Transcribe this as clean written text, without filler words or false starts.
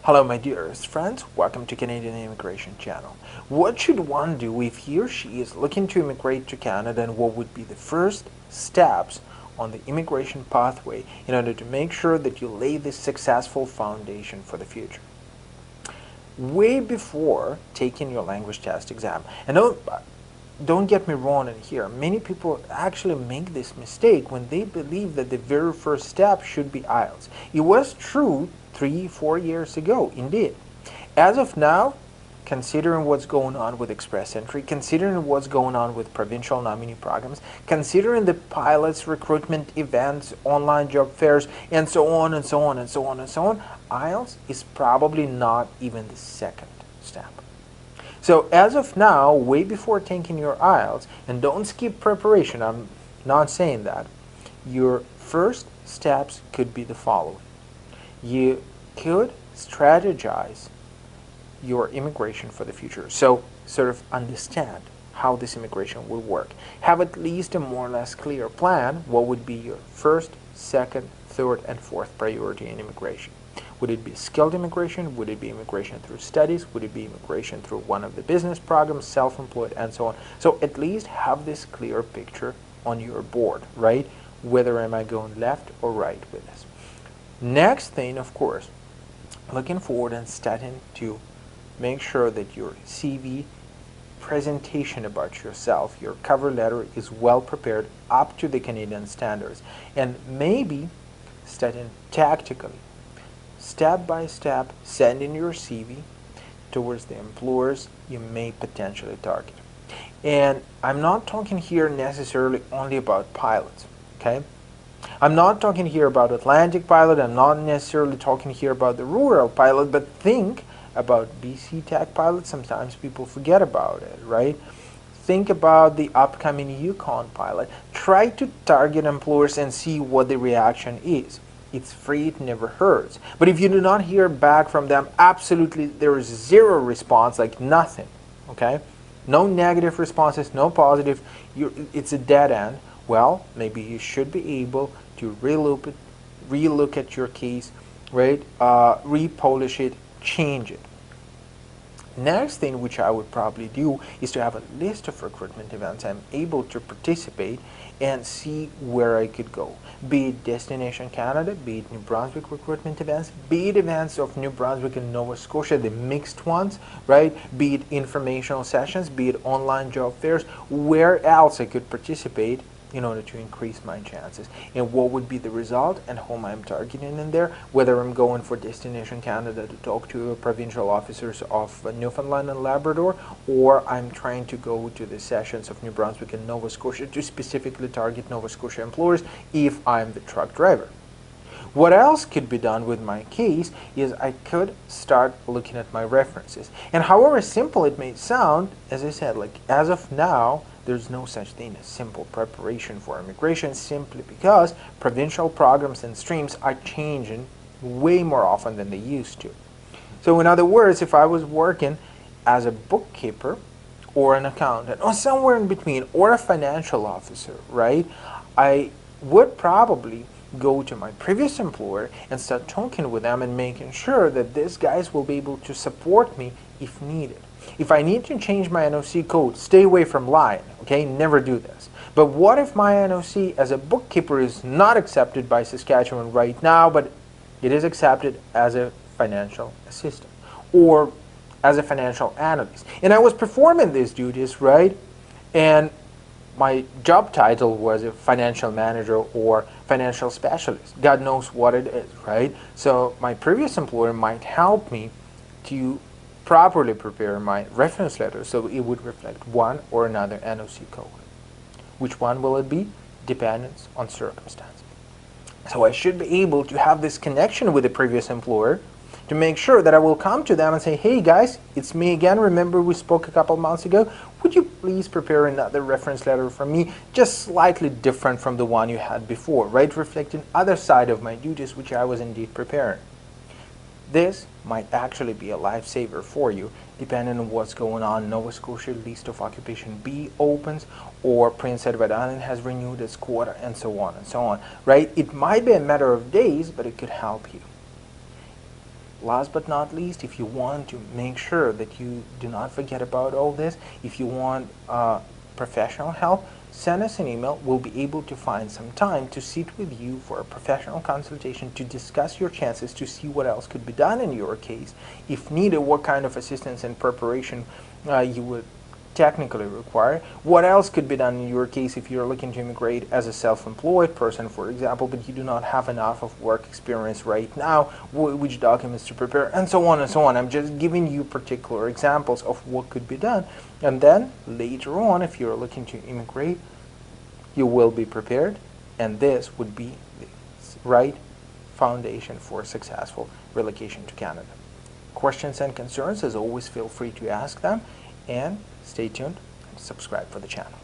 Hello my dearest friends, welcome to Canadian Immigration Channel. What should one do if he or she is looking to immigrate to Canada, and what would be the first steps on the immigration pathway in order to make sure that you lay this successful foundation for the future? Way before taking your language test exam, and don't get me wrong in here, many people actually make this mistake when they believe that the very first step should be IELTS. It was true 3-4 years ago, indeed. As of now, considering what's going on with Express Entry, considering what's going on with provincial nominee programs, considering the pilots recruitment events, online job fairs, and so on and so on and so on and so on, IELTS is probably not even the second step. So as of now, way before taking your IELTS, and don't skip preparation, I'm not saying that, your first steps could be the following. You could strategize your immigration for the future. So sort of understand how this immigration will work. Have at least a more or less clear plan. What would be your first, second, third, and fourth priority in immigration? Would it be skilled immigration? Would it be immigration through studies? Would it be immigration through one of the business programs, self-employed, and so on? So at least have this clear picture on your board, right? Whether am I going left or right with this. Next thing, of course, looking forward and starting to make sure that your CV presentation about yourself, your cover letter is well prepared up to the Canadian standards, and maybe starting tactically, step by step, sending your CV towards the employers you may potentially target. And I'm not talking here necessarily only about pilots, okay? I'm not talking here about Atlantic pilot, I'm not necessarily talking here about the rural pilot, but think about SeaTac Pilots. Sometimes people forget about it, right? Think about the upcoming Yukon pilot. Try to target employers and see what the reaction is. It's free, it never hurts. But if you do not hear back from them, absolutely there is zero response, like nothing, okay? No negative responses, no positive, it's a dead end. Well, maybe you should be able to relook at your case, right? Repolish it, change it. Next thing which I would probably do is to have a list of recruitment events I'm able to participate and see where I could go. Be it Destination Canada, be it New Brunswick recruitment events, be it events of New Brunswick and Nova Scotia, the mixed ones, right? Be it informational sessions, be it online job fairs, where else I could participate in order to increase my chances, and what would be the result and whom I'm targeting in there, whether I'm going for Destination Canada to talk to provincial officers of Newfoundland and Labrador, or I'm trying to go to the sessions of New Brunswick and Nova Scotia to specifically target Nova Scotia employers if I'm the truck driver. What else could be done with my case is I could start looking at my references. And however simple it may sound, as I said, like as of now, there's no such thing as simple preparation for immigration, simply because provincial programs and streams are changing way more often than they used to. So in other words, if I was working as a bookkeeper or an accountant or somewhere in between, or a financial officer, right, I would probably go to my previous employer and start talking with them and making sure that these guys will be able to support me if needed. If I need to change my NOC code, stay away from lying, okay? Never do this. But what if my NOC as a bookkeeper is not accepted by Saskatchewan right now, but it is accepted as a financial assistant or as a financial analyst? And I was performing these duties, right? And my job title was a financial manager or financial specialist. God knows what it is, right? So my previous employer might help me to properly prepare my reference letter so it would reflect one or another NOC code. Which one will it be? Depends on circumstance. So I should be able to have this connection with the previous employer to make sure that I will come to them and say, hey guys, it's me again. Remember we spoke a couple months ago? Would you please prepare another reference letter for me, just slightly different from the one you had before, right? Reflecting other side of my duties which I was indeed preparing. This might actually be a lifesaver for you, depending on what's going on. Nova Scotia list of occupation B opens, or Prince Edward Island has renewed its quota, and so on and so on, right? It might be a matter of days, but it could help you. Last but not least, if you want to make sure that you do not forget about all this, if you want professional help, send us an email. We'll be able to find some time to sit with you for a professional consultation to discuss your chances, to see what else could be done in your case. If needed, what kind of assistance and preparation you would technically require. What else could be done in your case if you're looking to immigrate as a self-employed person, for example, but you do not have enough of work experience right now, which documents to prepare, and so on and so on. I'm just giving you particular examples of what could be done. And then later on, if you're looking to immigrate, you will be prepared, and this would be the right foundation for a successful relocation to Canada. Questions and concerns, as always, feel free to ask them, and stay tuned and subscribe for the channel.